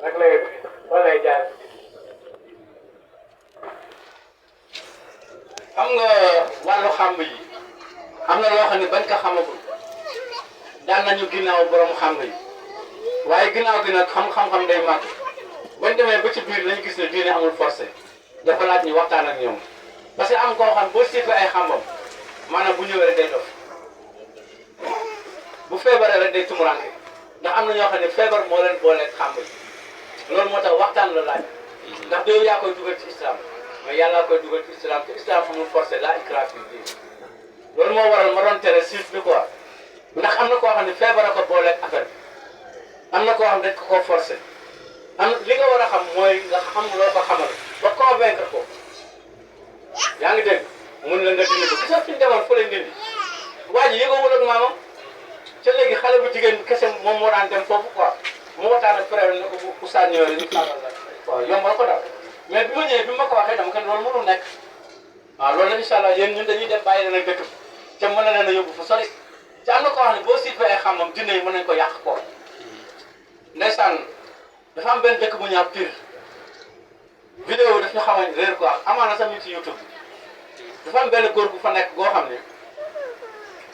nag lay wala lay jaar. xam nga wàllu xàmb yi am na loo xam ne bañ ko xamagul daan nañu ginnaaw borom xàmb yi waaye ginnaaw gi nag xam-xam day màgg bañ demee ba ci biir lañu gis ne diine amul forcé dafa laaj ñu waxtaan ak ñoom parce que am koo xam boo siifee ay xàmbam maanaam bu ñëwee rek day dof bu feebaree rek day tumuranke ndax am na ñoo xam ne feebar moo leen booleeg xàmb yi loolu moo tax waxtaan la laaj ndax yow yaa koy dugal ci islam mais yàlla koy dugal ci islam te islam amul forcé la ikraha fi diin loolu moo waral ma doon tere siif bi quoi ndax am na koo xam ne feebar a ko booleeg affaire bi am na koo xam ne dañ ko koo forcé li nga war a xam mooy nga xam loo ko xamal ba convaincre ko yaa ngi dégg mun la nga dindi ko gisoo fi ñu demoon fa lañ dindi waa ji yëgawul ak maamam ca léegi xale bu jigéen bi kese moom moo daan dem foofu quoi mu waxtaan ak frère ne ko bu Oustaz ñëwee ñu xaaral la waaw yombal ko daal mais bi ma ñëwee bi ma ko waxee dama kenn loolu mënul nekk waaw loolu la incha allah yéen ñun dañuy dem bàyyi leen ak dëkk bi te mën na leen a yóbbu fu sori te am na koo xam ne boo siifee ay xamam jinne yi mën nañ ko yàq ko ndeysaan dafa am benn dëkk bu ñaaw Pire vidéo daf ñu xamañ réer quoi amaana sax ñu ci YouTube dafa am benn góor bu fa nekk goo xam ne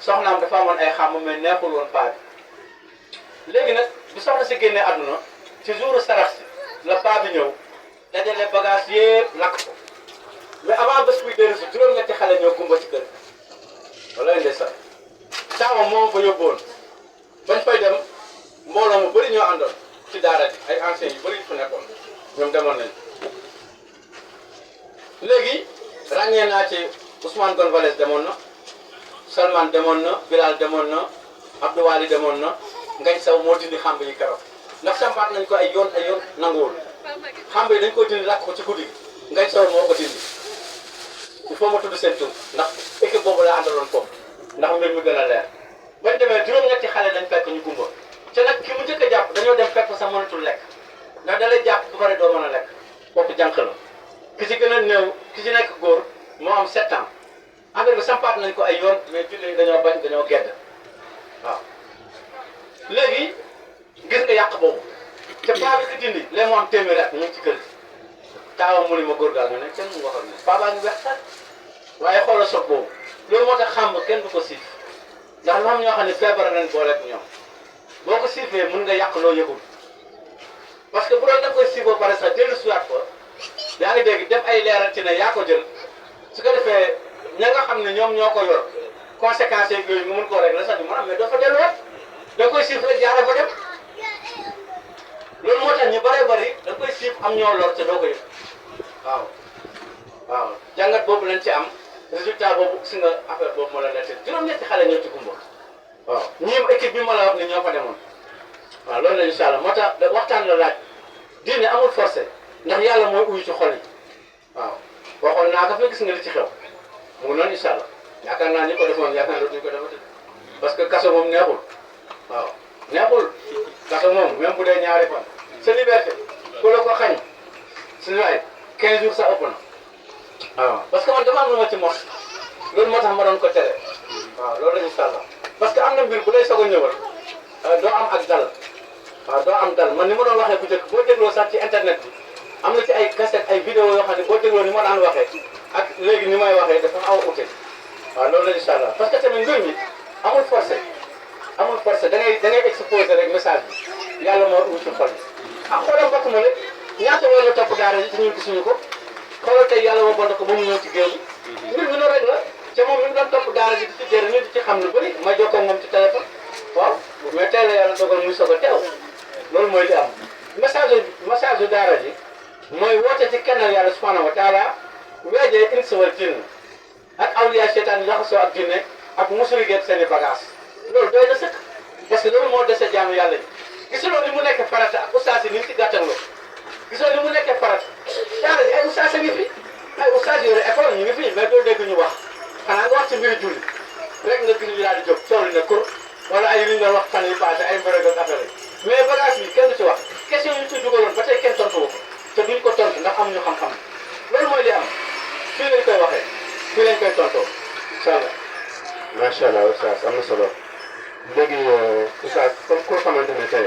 soxnaam dafa amoon ay xàmm mais neexul woon paa bi léegi nag bi soxna si génnee àdduna ci jouru sarax si la paa bi ñëw dajale bagage yëpp lakk ko mais avant bés buy dellu si juróom-ñetti xale ñoo gumba ci kër wala indi sax taawam moom fa yóbbuwoon bañ fay dem mbooloo mu bëri ñoo àndoon ci daara ji ay anciens yu bëri fu nekkoon ñoom demoon nañ léegi ràññee naa ci Ousmane Gonzalez demoon na Salman demoon na Bilal demoon na Abdou Wali demoon na Ngañ Saw moo dindi xàmb yi keroog ndax sampaat nañ ko ay yoon nanguwul xàmb yi dañ ko dindi lakk ko ci guddi gi Ngañ Saw moo ko dindi il faut ma tudd seen tur ndax équipe boobu la àndaloon foofu ndax mbir mi gën a leer bañ demee juróom-ñetti xale dañ fekk ñu gumba te nag ki mu njëkk a jàpp dañoo dem fekk sax mënatul lekk ndax da lay jàpp bu pare doo mën a lekk kooku jànq la ki ci gën a néew ki ci nekk góor moo am 7 ans affaire bi sampaat nañ ko ay yoon mais julli dañoo bañ dañoo gedd waaw léegi gis nga yàq boobu te paa bi ki dindi lee moo am téeméeri at ñu ngi ci kër gi taawam mu ni ma góor gaa nga ne kenn mu waxoon ne paa baa ngi weex sax waaye xoolal soog boobu loolu moo tax xàmb kenn du ko siif ndax lu am ñoo xam ne feebar nañ booleeg ñoom boo ko siifee mun nga yàq loo yëgul parce que bu doon da koy siif ba pare sax dellu siwaat ko yaa ngi dégg def ay leeral ci ne yaa ko jël su ko defee ña nga xam ne ñoom ñoo ko yor conséquences yeeg yooyu nga mun koo régler sax du mën am mais doo fa delluwaat da nga koy siif rek jaaree fa dem loolu moo tax ñu bëree bëri da nga koy siif am ñoo lor te doo ko yëg waaw waaw jàngat boobu lañ ci am résultat boobu si nga affaire boobu moo la nettali juróom-ñetti xale ñoo ci gumba waaw ñii équipe bi ma la wax ni ñoo fa demoon waaw loolu la incha allah moo tax waxtaan la laaj diine amul forcé ndax yàlla mooy uyu ci xol yi waaw waxoon naa ko fi gis nga li ci xew mu ngi noonu incha allah yaakaar naa ni ko defoon yaakaar naa dootuñu ko defati parce que kaso moom neexul waaw neexul kaso moom même bu dee ñaari fan sa liberté ku la ko xañ suñu waay 15 jours sax ëpp na waaw parce que man dama am lu ma ci mos loolu moo tax ma doon ko tere waaw loolu la incha allah parce que am na mbir bu lay soog a ñëwal doo am ak dal waaw doo am dal man ni ma doon waxee bu njëkk boo dégloo sax ci internet bi am na ci ay cassette ay vidéo yoo xam ne boo dégloo ni ma daan waxee ak léegi ni may waxee dafa aw a ute waaw loolu la incha allah parce que tamit mbir mi amul forcé da ngay exposé rek message bi yàlla moo umu ci xol yi ah xoolal mbokk ma ne ñaata weer la topp daara ji te ñun gisuñu ko xoolal tey yàlla moo bon ko ba mu ñëw ci géew bi mbir mi noonu rek la te moom mi ngi doon topp daara ji di ci jëriñu di ci xam lu bëri ma jokkoo moom ci téléphone waaw mais tey la yàlla dogal muy soog a teew loolu mooy li am message yu daara ji mooy woote ci kennal yàlla subhanahu wa taala weejee insi wal jinn ak awliya seytaan jaxasoo ak jinne ak musuri geeg seen i bagage loolu doy na sëkk parce que loolu moo dese jaamu yàlla yi gisuloo ni mu nekk farata ak ustaas yi ni mu ci gàttaloo gisoo ni mu nekkee farata daara ji ay ustaas a ngi fi ay ustaas yore école ñu ngi fi mais doo dégg ñu wax xanaa nga wax ci mbiri julli rek nga gis ñu daal di jóg tool ne kur wala ay li ñu doon wax fan yi passé ay mbërëg ak affaire yi mais bagage bi kenn du ci wax question yi ñu ci dugaloon ba tey kenn tontu wu ko te duñ ko tontu ndax amuñu xam-xam loolu mooy li am fii lañ koy waxee fii lañ koy tontoo incha allah. macha allah oustaz am na solo léegi oustaz comme koo xamante ne tey